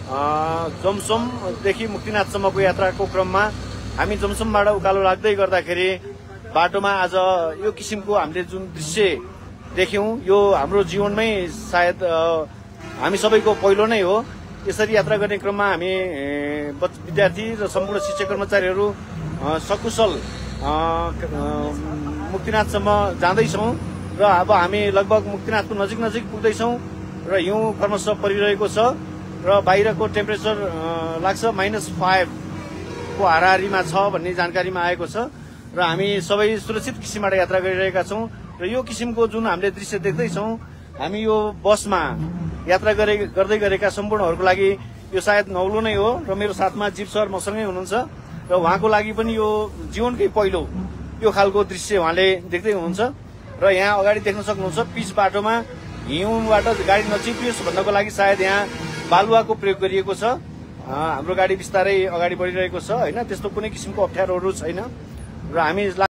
जमसमदेखि मुक्तिनाथसम्मको यात्राको क्रममा हामी जमसमबाट उकालो लाग्दै गर्दाखेरि बाटोमा आज यो किसिमको हामीले जुन दृश्य देख्यौं यो हाम्रो जीवनमै सायद हामी सबैको पहिलो नै हो। यसरी यात्रा गर्ने क्रममा हामी विद्यार्थी र सम्पूर्ण शिक्षक कर्मचारीहरू सकुशल मुक्तिनाथसम्म जाँदैछौँ र अब हामी लगभग मुक्तिनाथको नजिक पुग्दैछौँ र हिउँ क्रमशः परिरहेको छ र बाहिरको टेम्परेचर लाग्छ -5 को हाराहारीमा छ भन्ने जानकारीमा आएको छ र हामी सबै सुरक्षित किसिमबाट यात्रा गरिरहेका छौँ र यो किसिमको जुन हामीले दृश्य देख्दैछौँ हामी यो बसमा यात्रा गर्दै गरेका सम्पूर्णहरूको लागि यो सायद नौलो नै हो र मेरो साथमा जीव सर मसँगै हुनुहुन्छ र उहाँको लागि पनि यो जीवनकै पहिलो यो खालको दृश्य उहाँले देख्दै हुनुहुन्छ र यहाँ अगाडि देख्न सक्नुहुन्छ पिच बाटोमा हिउँबाट गाडी नचिप्लियोस् भन्नको लागि सायद यहाँ बालुवाको प्रयोग गरिएको छ। हाम्रो गाडी बिस्तारै अगाडि बढिरहेको छ हैन, त्यस्तो कुनै किसिमको अप्ठ्यारोहरू छैन र हामी